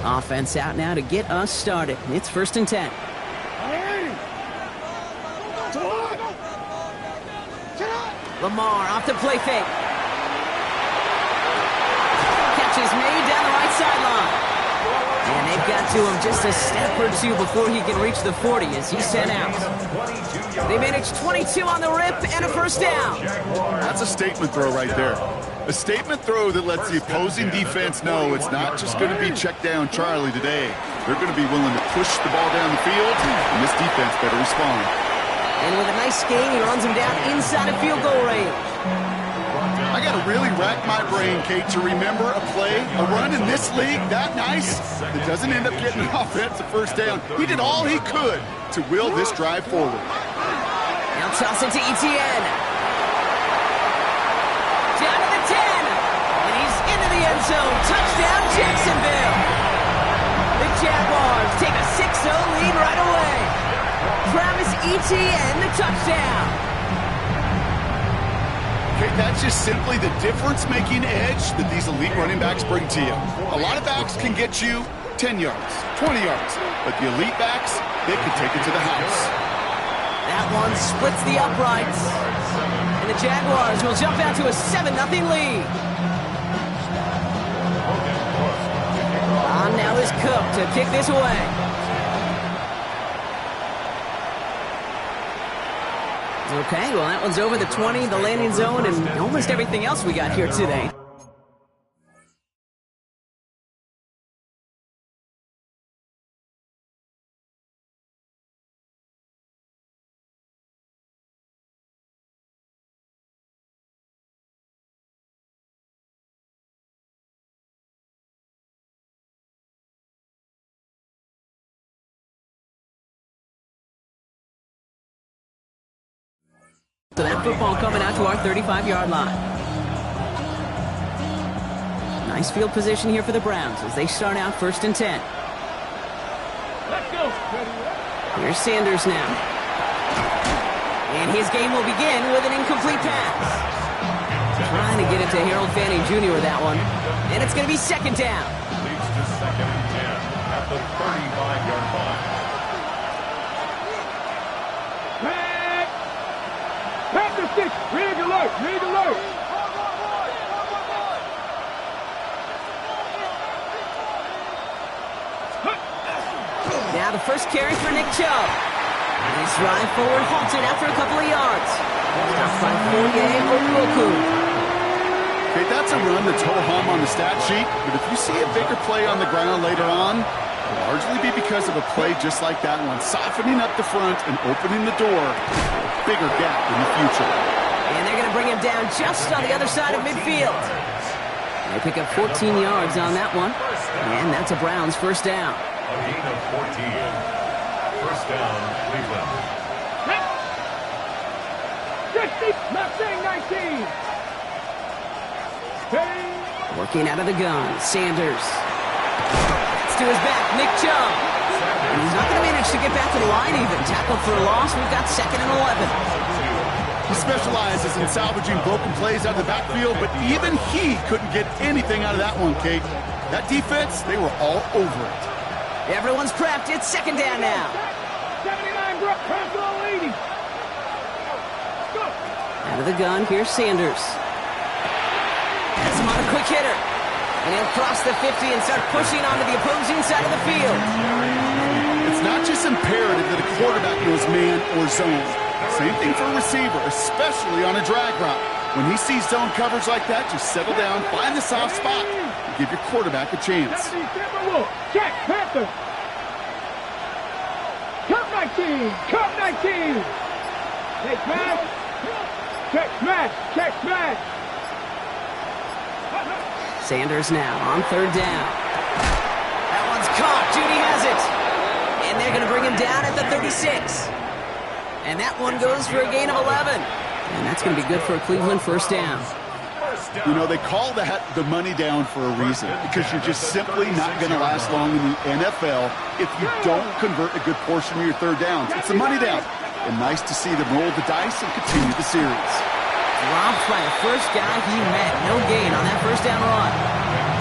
Offense out now to get us started. It's 1st and 10. Lamar off the play fake. Catch is made down the right sideline. And they've got to him just a step or two before he can reach the 40 as he's sent out. They managed 22 on the rip and a 1st down. That's a statement throw right there. A statement throw that lets the opposing defense know it's not just going to be check down Charlie today. They're going to be willing to push the ball down the field, and this defense better respond. And with a nice gain, he runs him down inside of field goal range. I got to really rack my brain, Kate, to remember a play, a run in this league that nice that doesn't end up getting an offensive 1st down. He did all he could to will this drive forward. Now toss it to Etienne. Down to the 10. And he's into the end zone. Touchdown, Jacksonville. The Jaguars take a 6-0 lead right away. Travis Etienne, the touchdown. Okay, that's just simply the difference-making edge that these elite running backs bring to you. A lot of backs can get you 10 yards, 20 yards, but the elite backs, they can take it to the house. That one splits the uprights. And the Jaguars will jump out to a 7-0 lead. On now is Cook to kick this away. Okay, well, that one's over the 20, the landing zone, and almost everything else we got here today. So that football coming out to our 35-yard line. Nice field position here for the Browns as they start out 1st and 10. Let's go. Here's Sanders now. And his game will begin with an incomplete pass. Trying to get it to Harold Fanning Jr. with that one. And it's going to be 2nd down. Leads to 2nd and 10 at the 35-yard line. Rig alert! Rig alert! Now the first carry for Nick Chubb. Nice ride forward, halted after a couple of yards. Stopped by Fourier Oluoku. Okay, that's a run that's ho-hum on the stat sheet, but if you see a bigger play on the ground later on, it'll largely be because of a play just like that one, softening up the front and opening the door for a bigger gap in the future. And they're going to bring him down just on the other side of midfield. They pick up 14 yards on that one. And that's a Browns 1st down. A gain of 14. 1st down, Cleveland. 60, Mustang 19. Working out of the gun, Sanders. It's to his back, Nick Chubb. And he's not going to manage to get back to the line even. Tackled for a loss. We've got 2nd and 11. He specializes in salvaging broken plays out of the backfield, but even he couldn't get anything out of that one, Kate. That defense, they were all over it. Everyone's prepped. It's 2nd down now. 79, Brooke, pass to the lady. Out of the gun, here's Sanders. Has him on a quick hitter. And he'll cross the 50 and start pushing onto the opposing side of the field. It's not just imperative that a quarterback knows man or zone. Same thing for a receiver, especially on a drag route. When he sees zone coverage like that, just settle down, find the soft spot, and give your quarterback a chance. Check, Panther. Cup 19, Cup 19. Check, smash. Check, smash, check, smash. Sanders now on 3rd down. That one's caught. Judy has it. And they're going to bring him down at the 36. And that one goes for a gain of 11. And that's going to be good for a Cleveland 1st down. You know, they call that the money down for a reason, because you're just simply not going to last long in the NFL if you don't convert a good portion of your 3rd downs. It's a money down. And nice to see them roll the dice and continue the series. Dropped by the first guy he met. No gain on that 1st down run.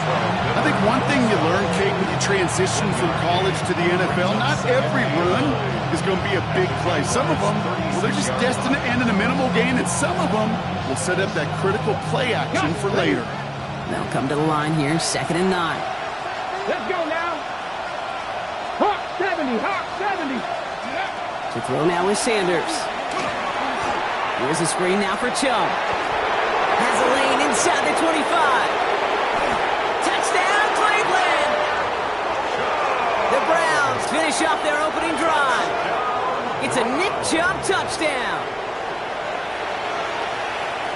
I think one thing you learn, Kate, when you transition from college to the NFL, not every run is going to be a big play. Some of them, well, they're just destined to end in a minimal gain, and some of them will set up that critical play action for later. They'll come to the line here, 2nd and 9. Let's go now. Hawk 70, Hawk 70. To throw now is Sanders. Here's a screen now for Chubb. Has a lane inside the 25. Touchdown, Cleveland! The Browns finish off their opening drive. It's a Nick Chubb touchdown.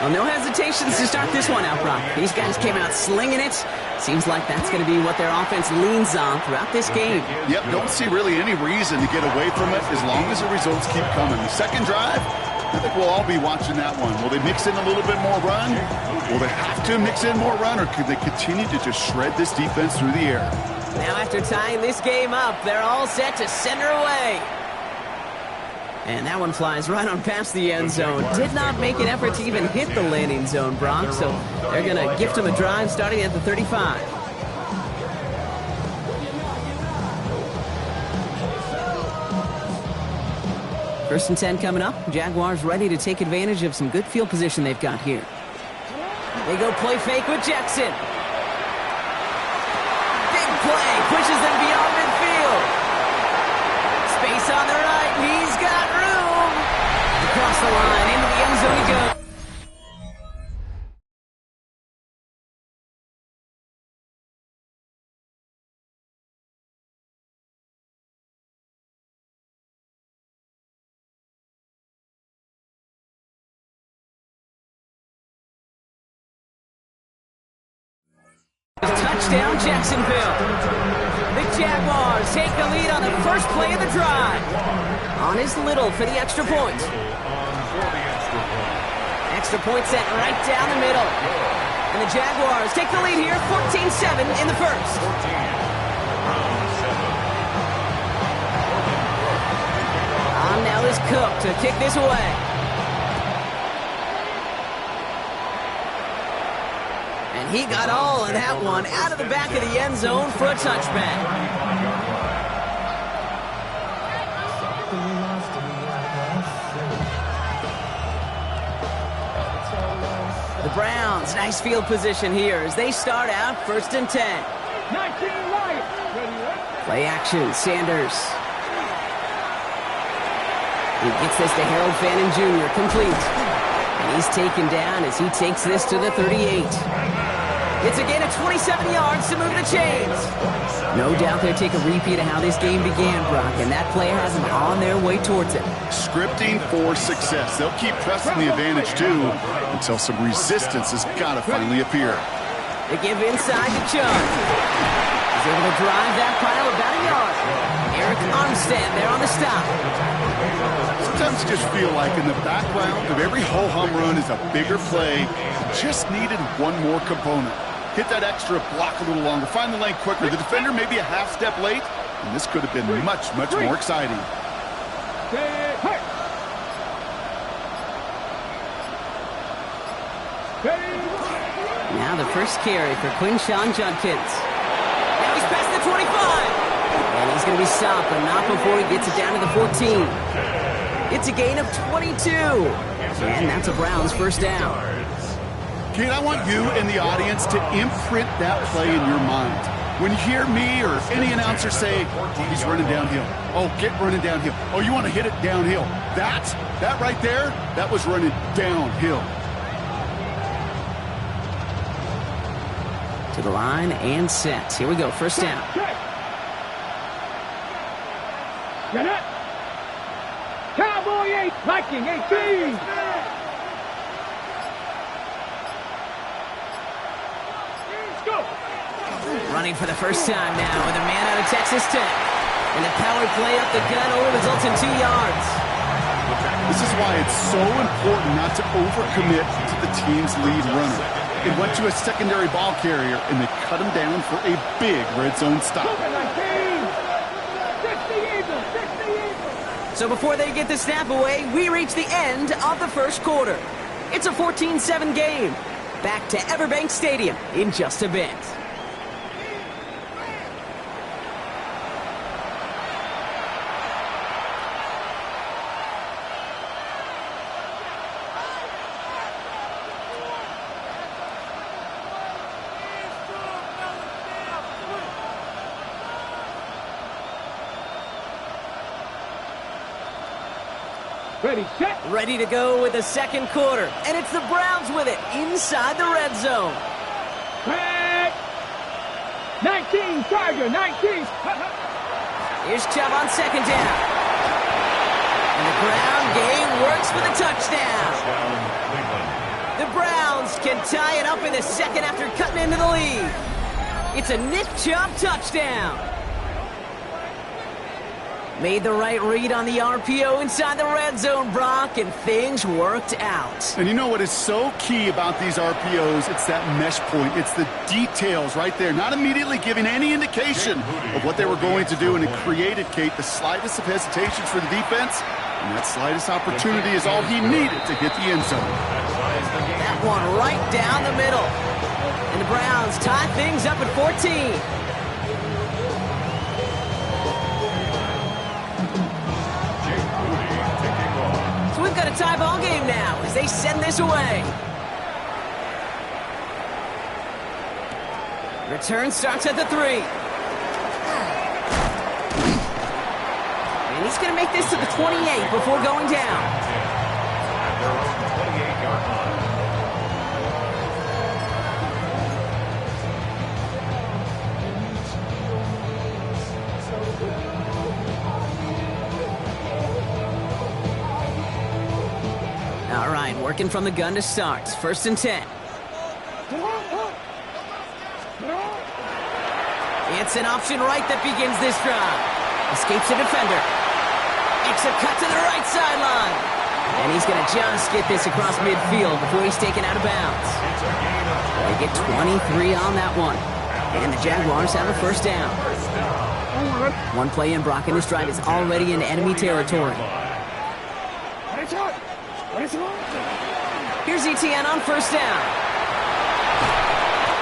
Well, no hesitations to start this one out, Brock. These guys came out slinging it. Seems like that's going to be what their offense leans on throughout this game. Yep, don't see really any reason to get away from it as long as the results keep coming. The second drive, I think we'll all be watching that one. Will they mix in a little bit more run? Will they have to mix in more run, or could they continue to just shred this defense through the air? Now after tying this game up, they're all set to send her away. And that one flies right on past the end zone. Did not make an effort to even hit the landing zone, Brock, so they're going to gift him a drive starting at the 35. First and 10 coming up. Jaguars ready to take advantage of some good field position they've got here. They go play fake with Jackson. Big play, pushes them beyond midfield. Space on the right, he's got room. Across the line, into the end zone he goes. Touchdown, Jacksonville. The Jaguars take the lead on the first play of the drive. On is Little for the extra point. Extra point set right down the middle. And the Jaguars take the lead here, 14-7 in the first. On now is Cook to kick this away. And he got all of that one out of the back of the end zone for a touchback. The Browns, nice field position here as they start out 1st and 10. 19 Lions. Play action, Sanders. He gets this to Harold Fannin Jr., complete. And he's taken down as he takes this to the 38. It's a gain of 27 yards to move the chains. No doubt they'll take a repeat of how this game began, Brock, and that play has them on their way towards it. Scripting for success. They'll keep pressing the advantage, too, until some resistance has got to finally appear. They give inside to Chubb. He's able to drive that pile about a yard. Eric Armstead there on the stop. Sometimes you just feel like in the background of every ho-hum run is a bigger play. Just needed one more component. Hit that extra block a little longer. Find the lane quicker. The defender may be a half step late, and this could have been much, much more exciting. Now the first carry for Quinshawn Judkins. Now he's past the 25. And he's going to be stopped, but not before he gets it down to the 14. It's a gain of 22. And that's a Browns first down. Kate, I want you and the audience to imprint that play in your mind. When you hear me or any announcer say, oh, he's running downhill. Oh, get running downhill. Oh, you want to hit it downhill. That right there, that was running downhill. To the line and set. Here we go, first down. Get it. Cowboy 8, Viking 18. Running for the first time now with a man out of Texas Tech. And the power play up the gut only results in 2 yards. This is why it's so important not to overcommit to the team's lead runner. It went to a secondary ball carrier, and they cut him down for a big red zone stop. So before they get the snap away, we reach the end of the first quarter. It's a 14-7 game. Back to Everbank Stadium in just a bit. Ready, set. Ready to go with the second quarter. And it's the Browns with it inside the red zone. Back. 19, Tiger, 19. Here's Chubb on second down. And the ground game works for the touchdown. The Browns can tie it up in the second after cutting into the lead. It's a Nick Chubb touchdown. Made the right read on the RPO inside the red zone, Brock, and things worked out. And you know what is so key about these RPOs? It's that mesh point. It's the details right there. Not immediately giving any indication of what they were going to do, and it created, Kate, the slightest of hesitations for the defense. And that slightest opportunity is all he needed to hit the end zone. That one right down the middle. And the Browns tie things up at 14. So we've got a tie ball game now as they send this away. Return starts at the 3. And he's going to make this to the 28 before going down. At their own 28-yard line. All right, working from the gun to start. First and 10. It's an option right that begins this drive. Escapes a defender. Makes a cut to the right sideline. And he's going to just get this across midfield before he's taken out of bounds. They get 23 on that one. And the Jaguars have a first down. One play in, Brock, and this drive is already in enemy territory. Here's ETN on first down.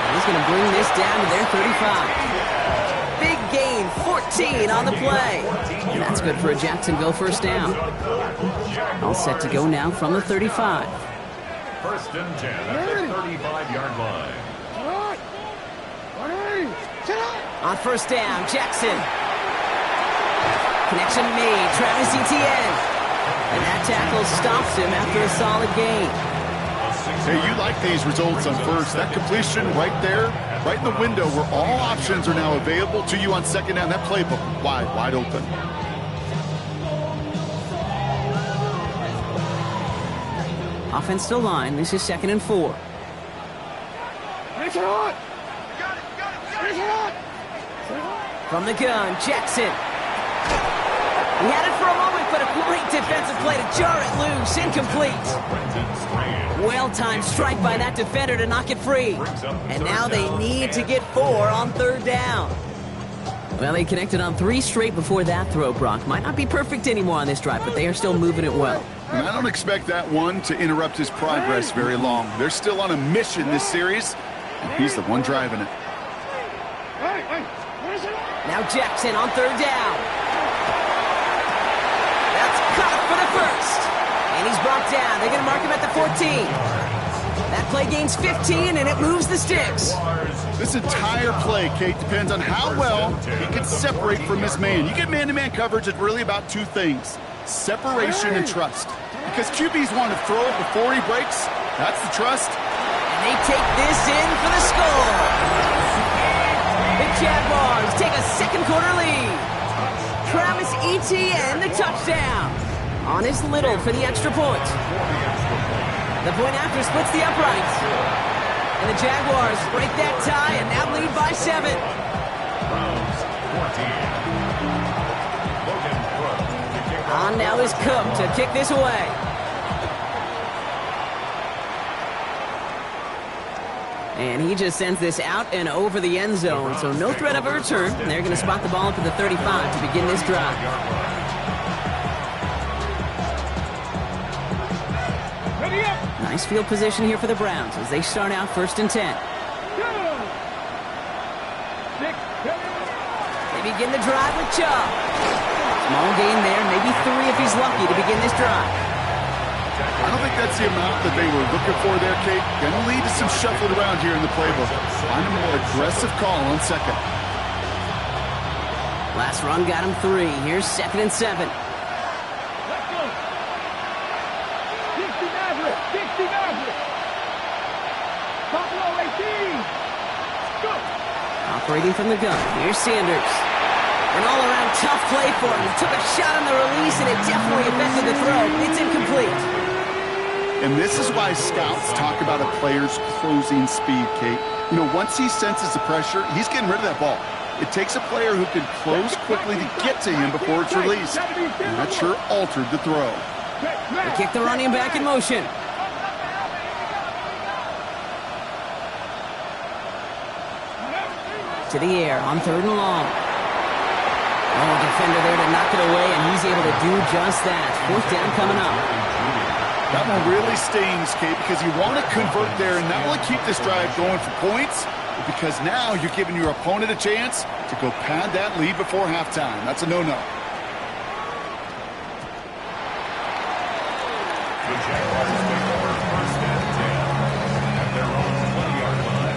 And he's going to bring this down to their 35. Big gain, 14 on the play. And that's good for a Jacksonville first down. All set to go now from the 35. First and 10 at the 35-yard line. On first down, Jackson. Connection made, Travis Etienne. And that tackle stops him after a solid gain. Hey, you like these results on first. That completion right there, right in the window where all options are now available to you on second down. That playbook wide open. Offensive line, this is second and 4. From the gun, Jackson. He had it for a moment, but a great defensive play to jar it loose. Incomplete. Well-timed strike by that defender to knock it free. And now they need to get 4 on third down. Well, they connected on 3 straight before that throw, Brock. Might not be perfect anymore on this drive, but they are still moving it well. And I don't expect that one to interrupt his progress very long. They're still on a mission this series, and he's the one driving it. Now Jackson on third down. That's caught for the first. And he's brought down. They're going to mark him at the 14. That play gains 15, and it moves the sticks. This entire play, Kate, depends on how well he can separate from his man. You get man-to-man coverage, it's really about 2 things: separation and trust. Because QBs want to throw it before he breaks. That's the trust. And they take this in for the score. The Jaguars take a second quarter lead. Travis Etienne, the touchdown. On his little for the extra point. The point after splits the uprights. And the Jaguars break that tie and now lead by 7. On now is Cook to kick this away. And he just sends this out and over the end zone, so no threat of a return. They're going to spot the ball up at the 35 to begin this drive. Nice field position here for the Browns as they start out first and 10. They begin the drive with Chubb. Small gain there, maybe 3 if he's lucky to begin this drive. I don't think that's the amount that they were looking for there, Kate. Going to lead to some shuffling around here in the playbook. Find a more aggressive call on second. Last run got him 3. Here's second and 7. Operating from the gun, here's Sanders. An all-around tough play for him. He took a shot on the release, and it definitely affected the throw. It's incomplete. And this is why scouts talk about a player's closing speed, Kate. You know, once he senses the pressure, he's getting rid of that ball. It takes a player who can close quickly to get to him before it's released. And that sure altered the throw. They kick the running back in motion. To the air on 3rd and long. Oh, defender there to knock it away, and he's able to do just that. 4th down coming up. That one really stings, Kate, because you want to convert there and not only keep this drive going for points, but because now you're giving your opponent a chance to go pad that lead before halftime. That's a no-no. The Jaguars take over 1st and 10 at their own 20-yard line.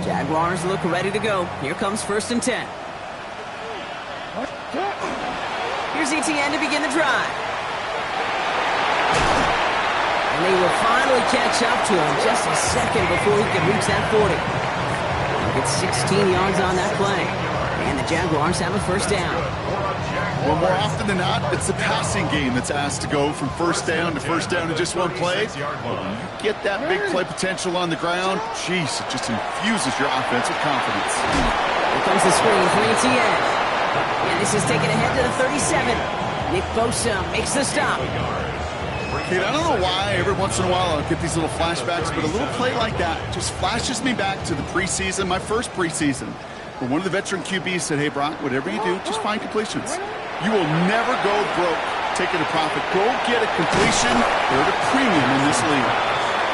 Jaguars look ready to go. Here comes 1st and 10. Here's ETN to begin the drive. And they will finally catch up to him just a second before he can reach that 40. He'll get 16 yards on that play. And the Jaguars have a 1st down. Well, more often than not, it's the passing game that's asked to go from 1st down to 1st down in just one play. But when you get that big play potential on the ground, geez, it just infuses your offense with confidence. Here comes the screen for ETN. And this is taken ahead to the 37. Nick Bosa makes the stop. Kate, I don't know why every once in a while I'll get these little flashbacks, but a little play like that just flashes me back to the preseason, my first preseason, where one of the veteran QBs said, hey, Brock, whatever you do, just find completions. You will never go broke taking a profit. Go get a completion. They're at a premium in this league.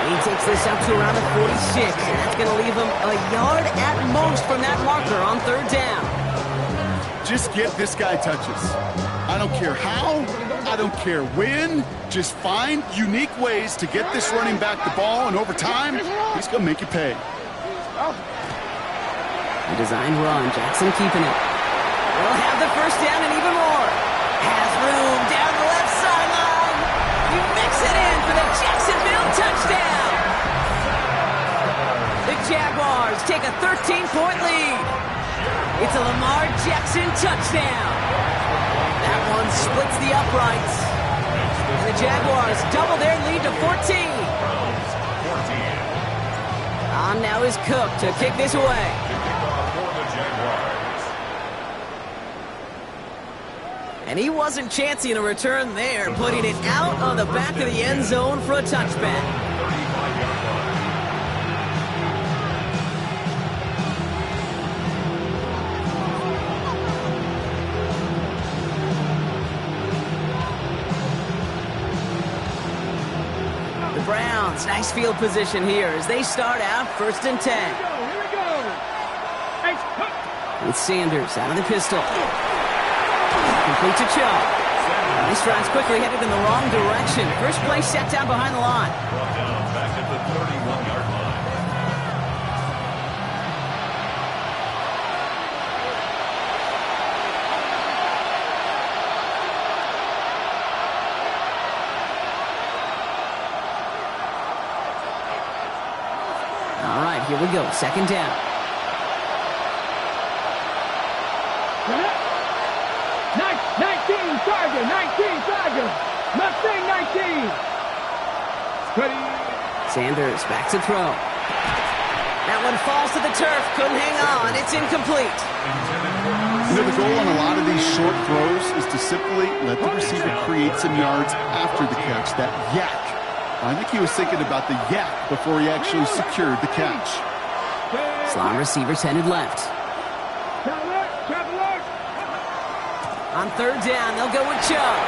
He takes this up to around the 46, and that's going to leave him a yard at most from that marker on 3rd down. Just get this guy touches. I don't care how, I don't care when. Just find unique ways to get this running back the ball, and over time, he's going to make you pay. A designed run, Jackson keeping it. Will have the 1st down and even more. Has room down the left sideline. You mix it in for the Jacksonville touchdown. The Jaguars take a 13-point lead. It's a Lamar Jackson touchdown. That one splits the uprights. And the Jaguars double their lead to 14. On now is Cook to kick this away. And he wasn't chancing a return there, putting it out on the back of the end zone for a touchback. The Browns, nice field position here as they start out 1st and 10. Here we go. With Sanders out of the pistol. Complete to Chubb. He strides quickly, headed in the wrong direction. First play set down behind the line. Brought down back at the 31-yard line. All right, here we go. 2nd down. 19 Charger. Mustang 19. Ready. Sanders back to throw. That one falls to the turf. Couldn't hang on. It's incomplete. You know, the goal on a lot of these short throws is to simply let the receiver create some yards after the catch, that yak. I think he was thinking about the yak before he actually secured the catch. Slot receivers headed left. On 3rd down, they'll go with Chubb.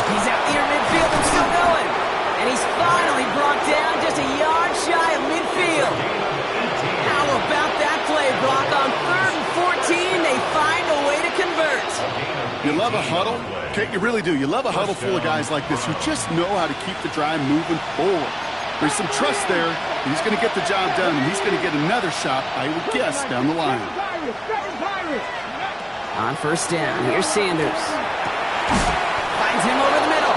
He's out near midfield and still going. And he's finally brought down just a yard shy of midfield. How about that play, Brock? On 3rd and 14, they find a way to convert. You love a huddle? Kate, you really do. You love a huddle full of guys like this who just know how to keep the drive moving forward. There's some trust there. He's going to get the job done, and he's going to get another shot, I would guess, down the line. On first down, here's Sanders. Finds him over the middle.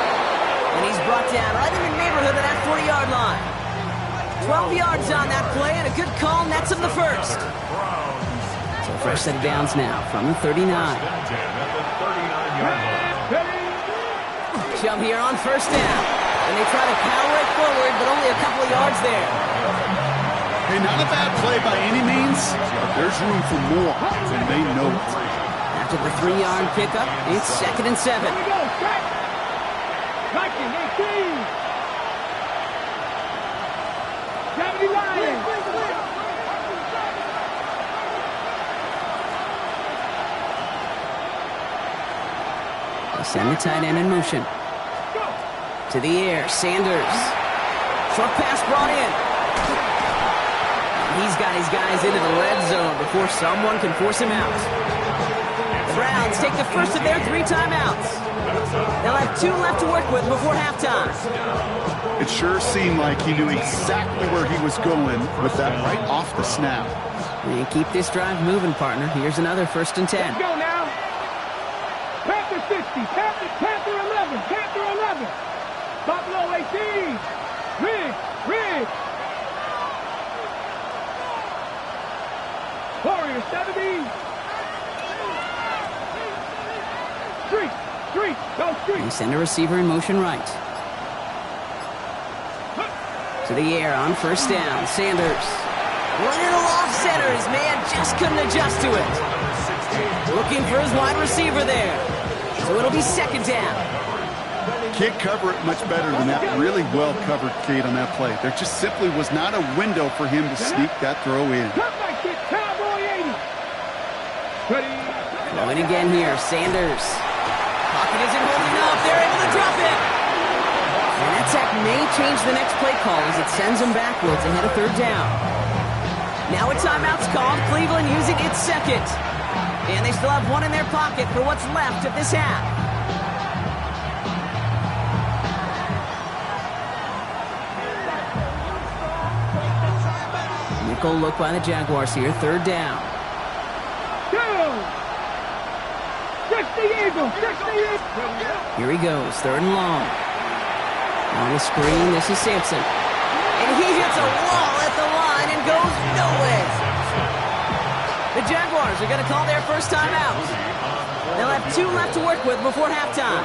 And he's brought down right in the neighborhood of that 40-yard line. 12 yards on that play, and a good call nets him the first. So fresh set of downs now from the 39. Shove here on first down. And they try to power right forward, but only a couple of yards there. Hey, not a bad play by any means, but there's room for more, and they know it. After the 3-yard pickup, it's 2nd and 7. Here we go, set. Second, 18. 79. They send the tight end in motion. To the air, Sanders. Short pass brought in. And he's got his guys into the red zone before someone can force him out. The Browns take the first of their 3 timeouts. They'll have 2 left to work with before halftime. It sure seemed like he knew exactly where he was going with that right off the snap. And keep this drive moving, partner. Here's another 1st and 10. Let's go now. Panther 60, Panther 11, Panther 11. Buffalo 18. Rig. Warrior 70. Street, go street. They send a receiver in motion right. To the air on first down, Sanders. Running off center, his man just couldn't adjust to it. Looking for his wide receiver there. So it'll be 2nd down. Can't cover it much better than that really well-covered kid on that play. There just simply was not a window for him to sneak that throw in. Comeback kick, Cowboy 80. Ready. Going again here, Sanders. Pocket isn't holding up. They're able to drop it. And that sack may change the next play call as it sends them backwards ahead of 3rd down. Now a timeout's called. Cleveland using its 2nd. And they still have 1 in their pocket for what's left of this half. Nickel look by the Jaguars here. 3rd down. Here he goes. 3rd and long. On the screen, this is Sampson. And he hits a wall at the line and goes nowhere. The Jaguars are going to call their first timeout. They'll have 2 left to work with before halftime.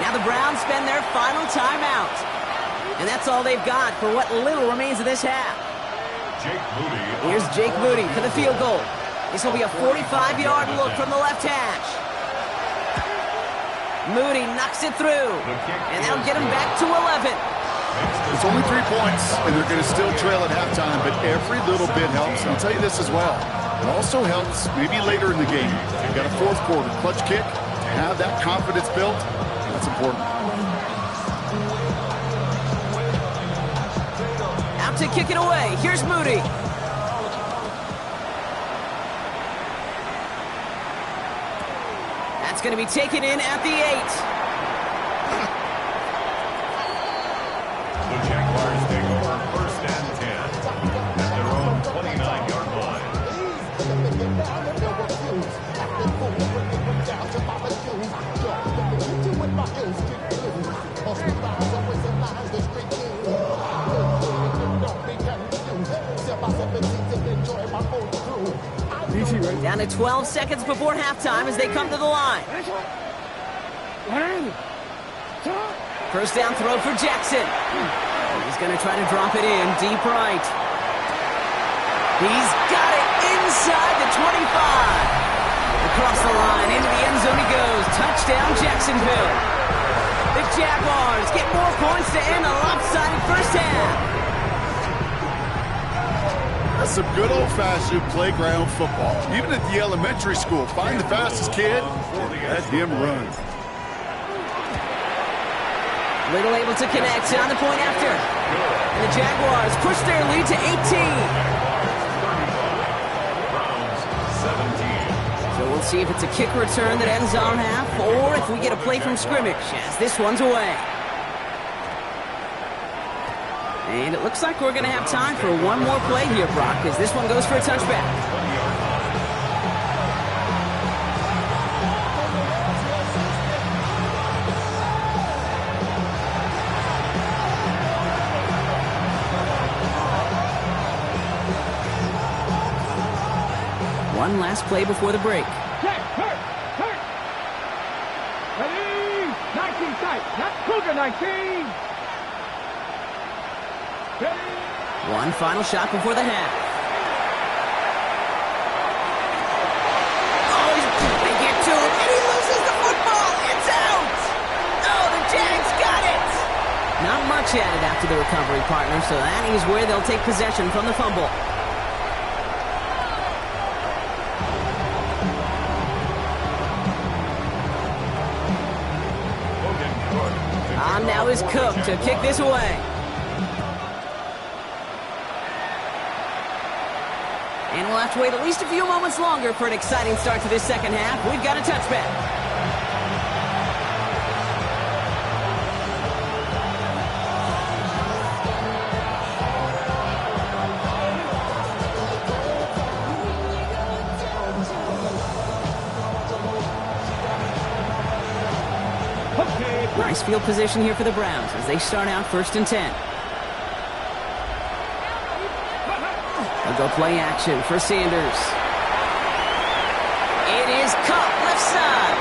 Now the Browns spend their final timeout. And that's all they've got for what little remains of this half. Here's Jake Moody for the field goal. This will be a 45-yard look from the left hash. Moody knocks it through, and that'll get him back to 11. It's only 3 points, and they're going to still trail at halftime, but every little bit helps. And I'll tell you this as well. It also helps maybe later in the game. You've got a 4th quarter clutch kick. To have that confidence built, that's important. Out to kick it away. Here's Moody. That's going to be taken in at the 8. The Jaguars take over 1st and 10 at their own 29-yard line. Down to 12 seconds before halftime as they come to the line. First down throw for Jackson. He's going to try to drop it in deep right. He's got it inside the 25. Across the line, into the end zone he goes. Touchdown, Jacksonville. The Jaguars get more points to end a lopsided first half. That's some good old-fashioned playground football. Even at the elementary school, find the fastest kid and let him run. Little able to connect on the point after. And the Jaguars push their lead to 18. So we'll see if it's a kick return that ends on half, or if we get a play from scrimmage, as this one's away. And it looks like we're going to have time for one more play here, Brock, as this one goes for a touchback. One last play before the break. Hurt. Ready? 19 tight. Not Cougar 19. Ready? One final shot before the half. Oh, they get to him, and he loses the football. It's out. Oh, the Jags got it. Not much added after the recovery, partner, so that is where they'll take possession from the fumble. On now is Cook to kick this away. And we'll have to wait at least a few moments longer for an exciting start to this second half. We've got a touchback. Nice field position here for the Browns as they start out 1st and 10. They'll go play action for Sanders. It is caught left side.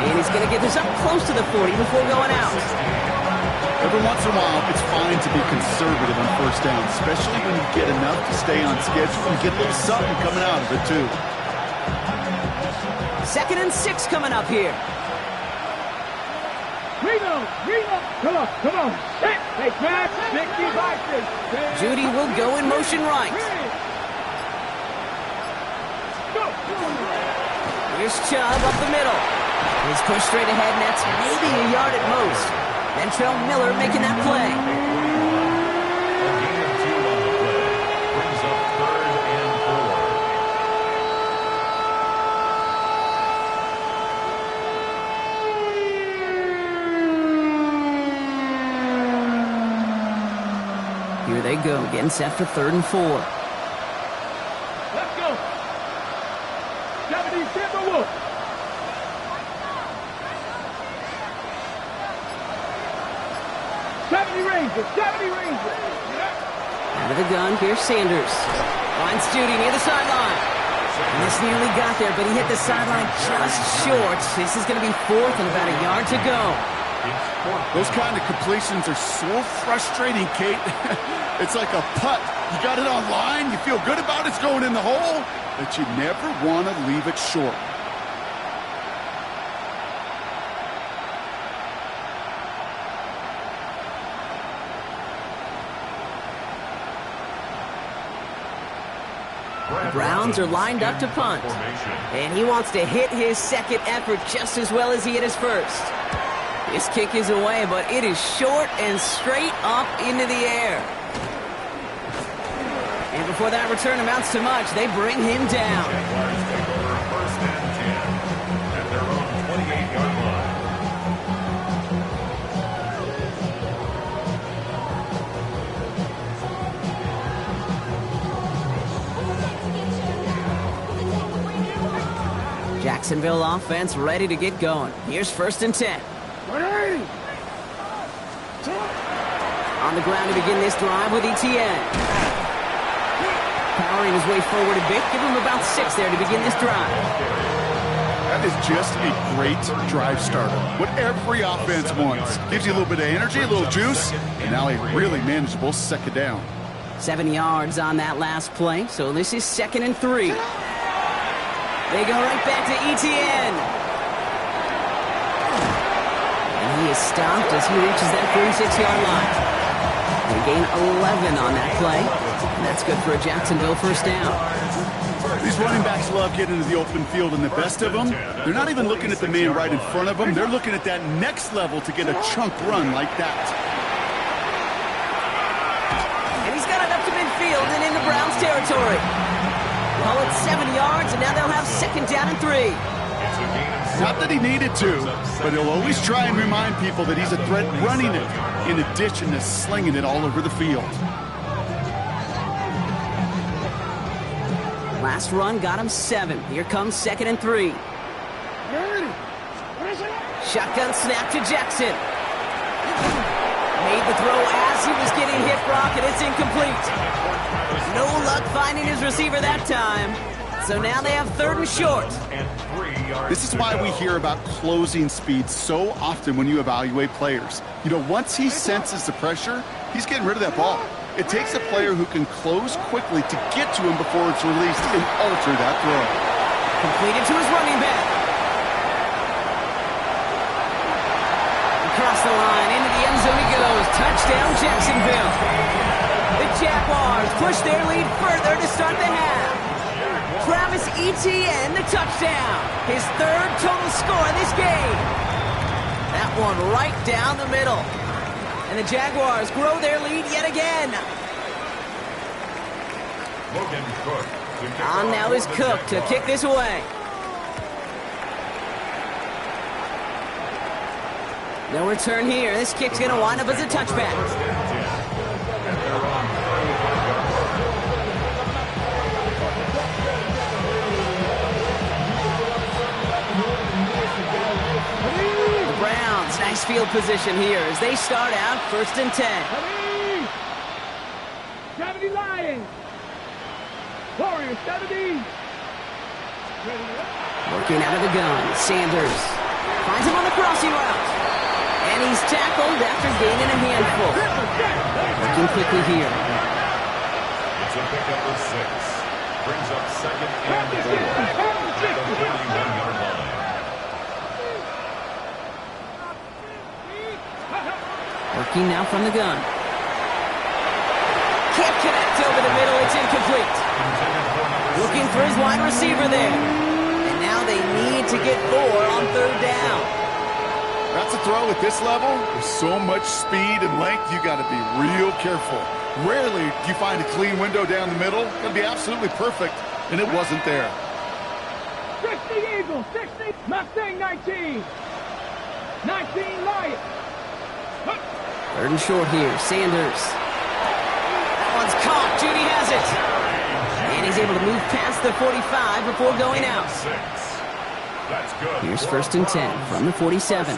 And he's going to get this up close to the 40 before going out. Every once in a while, it's fine to be conservative on 1st down, especially when you get enough to stay on schedule and get a little something coming out of it, too. 2nd and 6 coming up here. Come on. Hey, Matt, 65. Judy will go in motion right. Here's Chubb up the middle. He's pushed straight ahead, and that's maybe a yard at most. Ventrell Miller making that play. A gain of 2 on the play. Brings up 3rd and 4. Here they go, getting set for 3rd and 4. Let's go. 70 Timberwolves. 70 Rangers. Out of the gun, here's Sanders. Finds Judy near the sideline. And this nearly got there, but he hit the sideline just short. This is going to be 4th and about a yard to go. Those kind of completions are so frustrating, Kate. It's like a putt. You got it on line, you feel good about it's going in the hole, but you never want to leave it short. The Browns are lined up to punt. And he wants to hit his second effort just as well as he hit his first. This kick is away, but it is short and straight up into the air. And before that return amounts to much, they bring him down. Jaguars take over 1st and 10 at their own 28-yard line. Jacksonville offense ready to get going. Here's 1st and 10. On the ground to begin this drive with Etienne. Powering his way forward a bit. Give him about 6 there to begin this drive. That is just a great drive starter. What every offense wants. Gives you a little bit of energy, a little juice, and now a really manageable 2nd down. 7 yards on that last play, so this is 2nd and 3. They go right back to Etienne. And he is stopped as he reaches that 36-yard line. They gain 11 on that play. And that's good for a Jacksonville 1st down. These running backs love getting into the open field, and the best of them, they're not even looking at the man right in front of them. They're looking at that next level to get a chunk run like that. And he's got it up to midfield and into Browns territory. Well, it's 7 yards, and now they'll have 2nd down and 3. It's a gain of Not that he needed to, but he'll always try and remind people that he's a threat running it, in addition to slinging it all over the field. Last run got him 7. Here comes 2nd and 3. Shotgun snap to Jackson. Made the throw as he was getting hit, Brock, and it's incomplete. No luck finding his receiver that time. So now they have 3rd and short. This is why we hear about closing speed so often when you evaluate players. You know, once he senses the pressure, he's getting rid of that ball. It takes a player who can close quickly to get to him before it's released and alter that throw. Completed to his running back. Across the line, into the end zone he goes. Touchdown, Jacksonville. The Jaguars push their lead further to start the half. Travis Etienne, the touchdown. His 3rd total score in this game. That one right down the middle. And the Jaguars grow their lead yet again. On now is Cook to kick this away. No return here. This kick's going to wind up as a touchback. The Browns, nice field position here as they start out 1st and 10. 70 Lions. Warriors 70. Working out of the gun, Sanders finds him on the crossing route. And he's tackled after gaining a handful. Looking quickly here. It's a pickup of 6. Brings up 2nd and 4. At the 41-yard line. Working now from the gun. Can't connect over the middle. It's incomplete. Looking for his wide receiver there. And now they need to get 4 on 3rd down. That's a throw at this level. With so much speed and length, you got to be real careful. Rarely do you find a clean window down the middle. It's going to be absolutely perfect, and it wasn't there. 60 Eagles, 60. Mustang 19. 19 Lions. 3rd and short here. Sanders. That one's caught. Judy has it. And he's able to move past the 45 before going out. That's good. Here's 1st and 10 from the 47.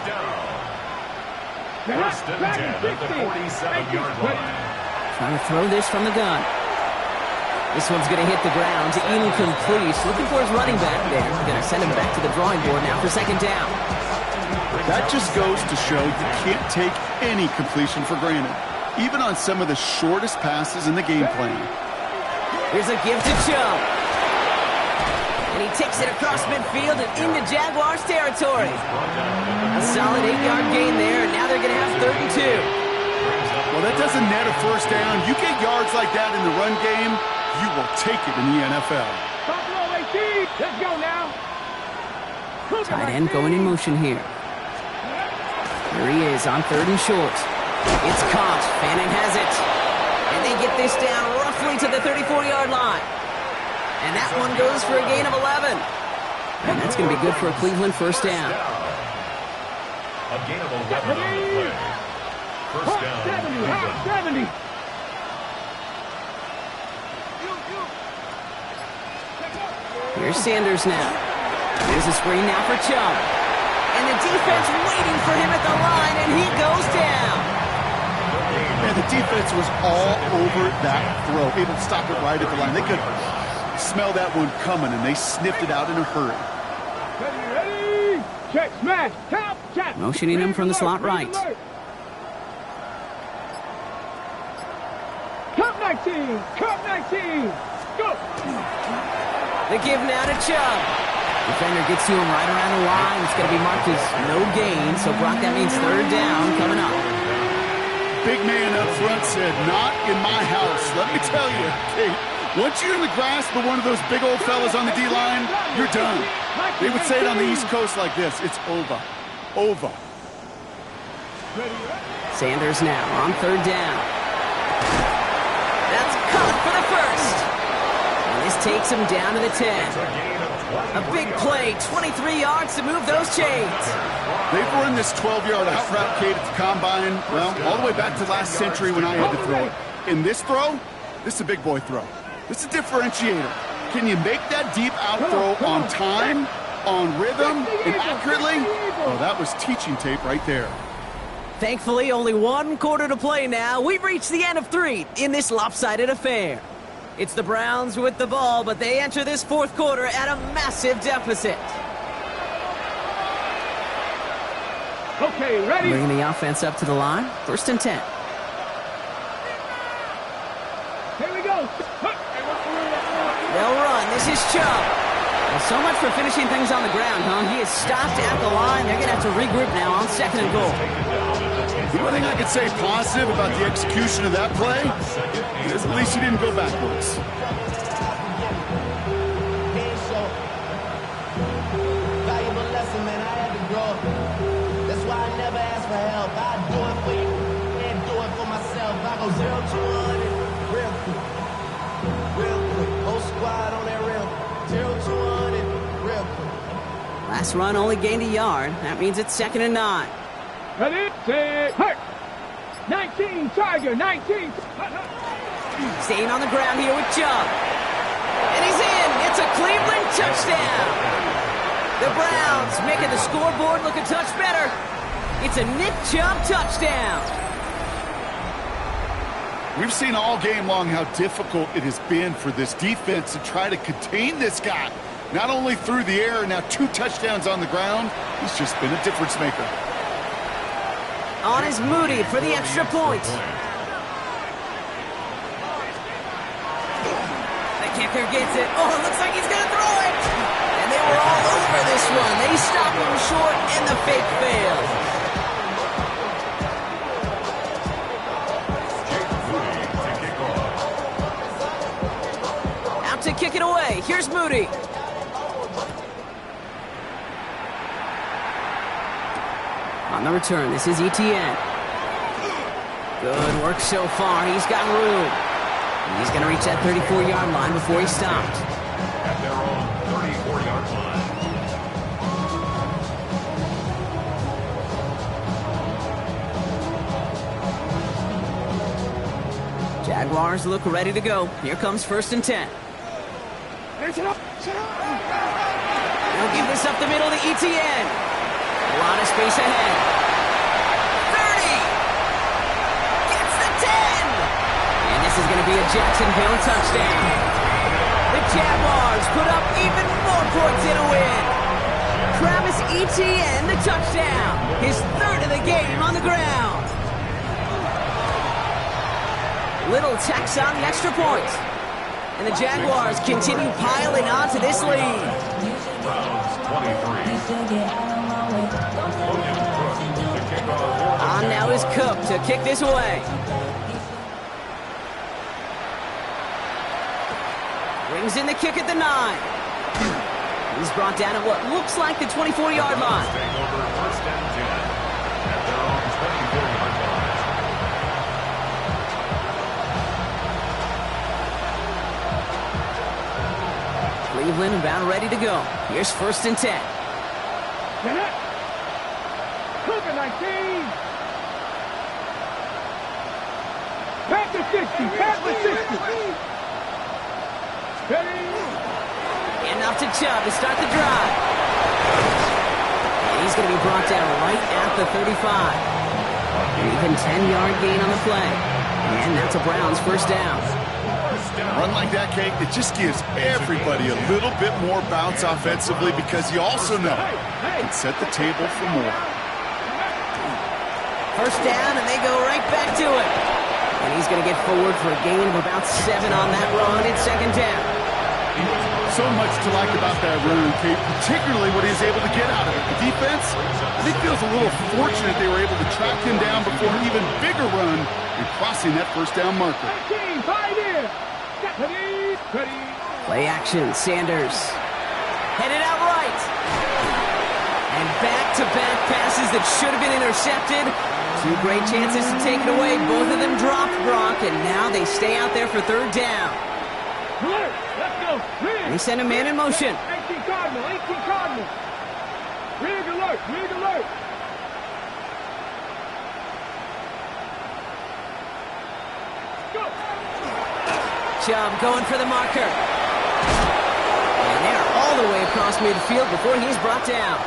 1st and 10 at the 47-yard line. Trying to throw this from the gun. This one's going to hit the ground. Incomplete. Looking for his running back there. Going to send him back to the drawing board now for 2nd down. That just goes to show you can't take any completion for granted, even on some of the shortest passes in the game plan. Here's a give to Chubb. And he takes it across midfield and into Jaguars territory. A solid 8-yard gain there, and now they're going to have 3rd and 2. Well, that doesn't net a 1st down. You get yards like that in the run game, you will take it in the NFL. Buffalo 18. Let's go now. Tight end going in motion here. Here he is on 3rd and short. It's caught. Fanning has it. And they get this down roughly to the 34-yard line. And that one goes for a gain of 11. And that's going to be good for a Cleveland 1st down. A gain of 11 on the play. 1st down. 70. Here's Sanders now. Here's a screen now for Chubb. And the defense waiting for him at the line, and he goes down. And the defense was all over that throw, able to stop it right at the line. They could smell that one coming, and they sniffed it out in a hurry. Ready. Check, smash, tap, tap. Motioning him from the slot right. Cup 19. Cup 19. Go. The give now to Chubb. Defender gets to him right around the line. It's going to be marked as no gain, so Brock, that means 3rd down coming up. Big man up front said, not in my house. Let me tell you, Kate, once you're in the grasp of one of those big old fellas on the D-line, you're done. They would say it on the East Coast like this, it's over. Over. Sanders now on 3rd down. That's caught for the 1st. And this takes him down to the 10. It's a gain of A big play, 23 yards to move those chains. They've run this 12-yard out route, Kate, at the combine, well, all the way back to last century when I had to throw it. In this throw, this is a big boy throw. This is a differentiator. Can you make that deep out throw on time, on rhythm, and accurately? Oh, that was teaching tape right there. Thankfully, only 1 quarter to play now. We've reached the end of 3 in this lopsided affair. It's the Browns with the ball, but they enter this 4th quarter at a massive deficit. Okay, ready? Bringing the offense up to the line. 1st and 10. Here we go. They'll run. This is Chubb. Well, so much for finishing things on the ground, huh? He is stopped at the line. They're going to have to regroup now on 2nd and goal. The only thing I could say positive about the execution of that play is at least he didn't go backwards. Valuable lesson, man. I had to grow up. That's why I never ask for help. I do it for you and do it for myself. I go 0 to 100 real quick. Real quick. Whole squad on that real quick. 0 to 100 real quick. Last run only gained a yard. That means it's 2nd and 9. Ready, set, hurt. 19, Tiger, 19. Staying on the ground here with Chubb. And he's in. It's a Cleveland touchdown. The Browns making the scoreboard look a touch better. It's a Nick Chubb touchdown. We've seen all game long how difficult it has been for this defense to try to contain this guy. Not only through the air, now 2 touchdowns on the ground. He's just been a difference maker. On is Moody for the extra point. The kicker gets it. Oh, it looks like he's going to throw it. And they were all over this one. They stop him short, and the fake failed. Out to kick it away. Here's Moody. On the return, this is Etienne. Good work so far. He's got room. He's going to reach that 34-yard line before he stopped. At their own 34-yard line. Jaguars look ready to go. Here comes 1st and 10. They'll give this up the middle to Etienne. A lot of space ahead. 30! Gets the 10! And this is going to be a Jacksonville touchdown. The Jaguars put up even more points in a win. Travis Etienne, the touchdown. His 3rd of the game on the ground. Little tax on the extra point. And the Jaguars continue piling on to this lead. Browns 23. On now is Cook to kick this away. Brings in the kick at the 9. He's brought down at what looks like the 24-yard line. Take over 1st and 10 at their own 24-yard line. Cleveland about ready to go. Here's 1st and 10. Cover 19. Back to 60. Back to 60. Ready. And up to Chubb to start the drive. And he's going to be brought down right at the 35. An even 10-yard gain on the play. And that's a Browns 1st down. Run like that, Kate, it just gives everybody a little bit more bounce offensively because you also know it can set the table for more. 1st down, and they go right back to it. And he's going to get forward for a gain of about 7 on that run. It's 2nd down. So much to like about that run, Kate, particularly what he's able to get out of it. The defense, I think, feels a little fortunate they were able to track him down before an even bigger run and crossing that 1st down marker. 19, 5 in. Ready. Play action, Sanders. Headed out right. And back-to-back passes that should have been intercepted. 2 great chances to take it away. Both of them dropped, Brock, and now they stay out there for 3rd down. Let's go. And they send a man in motion. 19, Cardinal, 18 Cardinal. Rig alert, rig alert. Go. Chubb going for the marker. And they're all the way across midfield before he's brought down.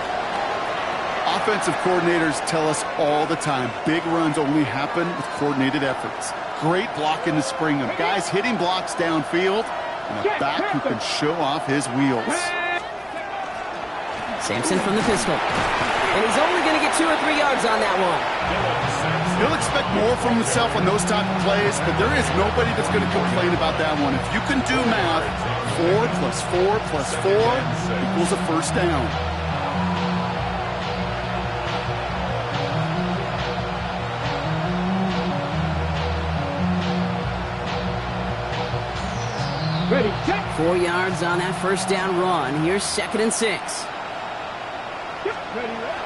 Offensive coordinators tell us all the time, big runs only happen with coordinated efforts. Great blocking to spring them. Guys hitting blocks downfield, and a back who can show off his wheels. Sampson from the pistol. And he's only going to get 2 or 3 yards on that one. He'll expect more from himself on those type of plays, but there is nobody that's going to complain about that one. If you can do math, 4 plus 4 plus 4 equals a first down. Ready, check. 4 yards on that first down run. Here's 2nd and 6. Ready, ready.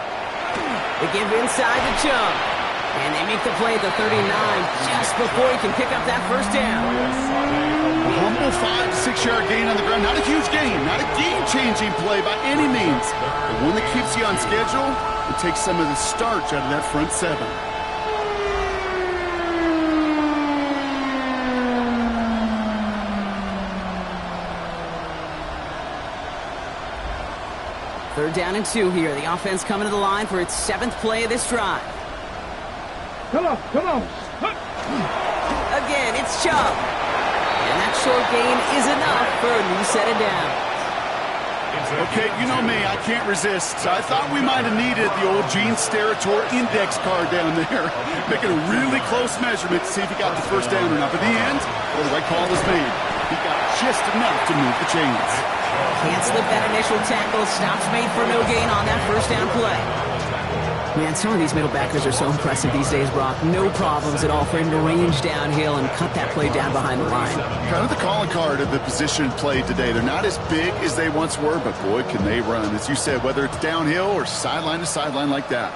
They give inside to Chubb. And they make the play at the 39 just before he can pick up that first down. A humble 5 to 6 yard gain on the ground. Not a huge gain, not a game-changing play by any means. But one that keeps you on schedule and takes some of the starch out of that front 7. Third down and 2 here. The offense coming to the line for its 7th play of this drive. Come on, come on. Again, it's Chubb. And that short gain is enough for a new set of downs. Okay, you know me, I can't resist. I thought we might have needed the old Gene Steratore index card down there. Making a really close measurement to see if he got the first down or not. But in the end, well, the right call was made. He got just enough to move the chains. Can't slip that initial tackle. Stops made for no gain on that first down play. Man, some of these middle backers are so impressive these days, Brock. No problems at all for him to range downhill and cut that play down behind the line. Kind of the calling card of the position played today. They're not as big as they once were, but boy, can they run. As you said, whether it's downhill or sideline to sideline like that.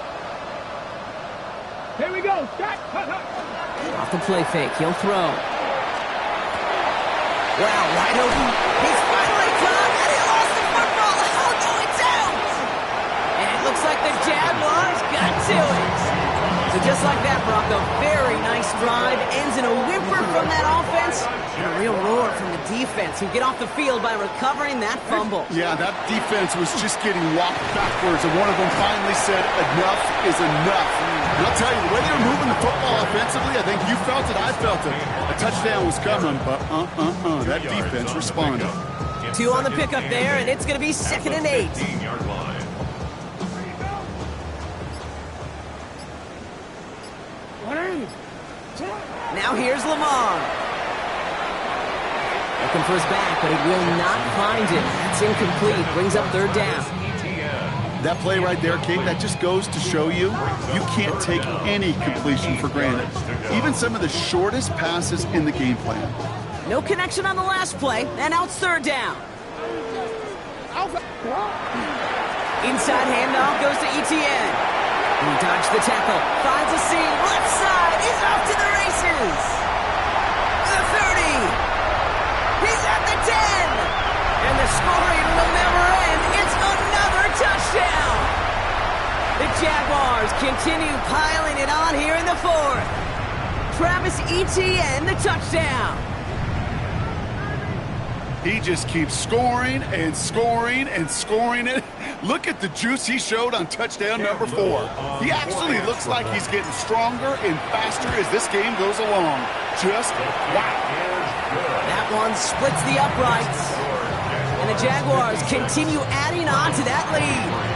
Here we go. Shot. Off the play fake. He'll throw. Wow, wide open. He's finally caught, and he lost the football. Oh, no, it's out. And it looks like the Jaguars got to it. So just like that, Brock, a very nice drive ends in a whimper from that offense and a real roar from the defense who get off the field by recovering that fumble. Yeah, that defense was just getting walked backwards, and one of them finally said, enough is enough. And I'll tell you, the way they were moving the football offensively, I think you felt it, I felt it. A touchdown was coming, but that defense responded. 2 on the pickup there, and it's going to be 2nd and 8. 15-yard line. Now here's Lamar. Looking for his back, but he will not find it. That's incomplete. Brings up 3rd down. That play right there, Kate, that just goes to show you can't take any completion for granted. Even some of the shortest passes in the game plan. No connection on the last play, and now it's 3rd down. Inside handoff goes to Etienne. He dodged the tackle, finds a seam, left side, he's off to the races. The 30. He's at the 10. And the scoring will never end. It's another touchdown. The Jaguars continue piling it on here in the 4th. Travis Etienne, the touchdown. He just keeps scoring and scoring and scoring it. Look at the juice he showed on touchdown number 4. He actually looks like he's getting stronger and faster as this game goes along. Just wow. That one splits the uprights. And the Jaguars continue adding on to that lead.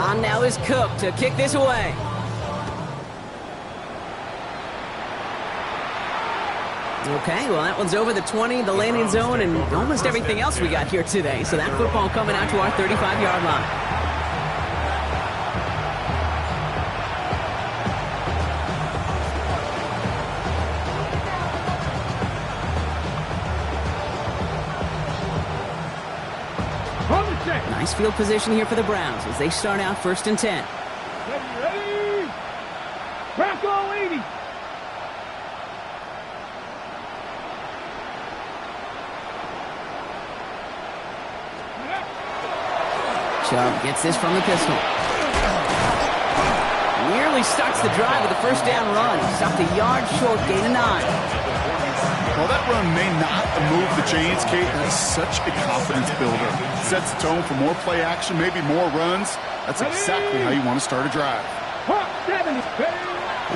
On now is Cook to kick this away. Okay, well, that one's over the 20, the landing zone, and almost everything else we got here today. So that football coming out to our 35-yard line. set. Nice field position here for the Browns as they start out 1st and 10. Ready? Bronco 80. Chubb gets this from the pistol. Nearly starts the drive with a 1st down run. Stopped a yard short, gain of 9. Well, that run may not move the chains, Kate. That is such a confidence builder. Sets the tone for more play action, maybe more runs. That's exactly how you want to start a drive.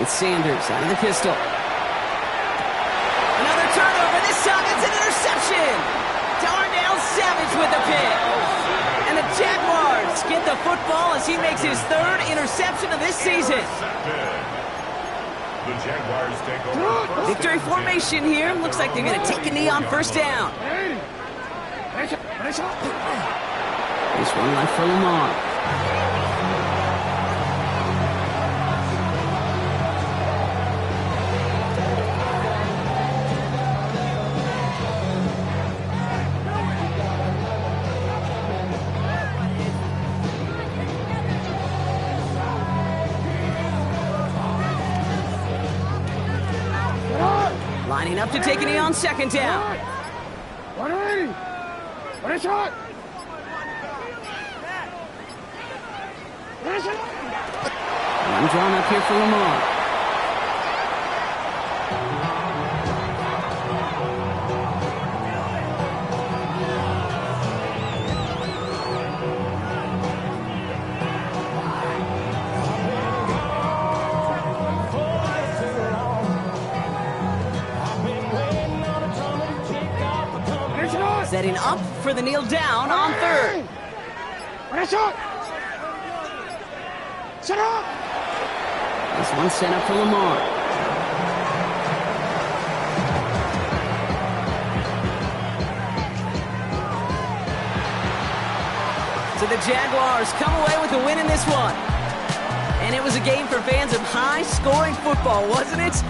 With Sanders out of the pistol. Another turnover. This time it's an interception. Darnell Savage with the pick. And the Jaguars get the football as he makes his 3rd interception of this season. The Jaguars take over. Victory formation here. Looks like they're going to take a knee on 1st down. This one left for Lamar. Lining up to take a knee on 2nd down. 180. What a shot. One drawn up here for Lamar. Setting up for the kneel down on 3rd. Set up. This one set up for Lamar. So the Jaguars come away with a win in this one. And it was a game for fans of high-scoring football, wasn't it?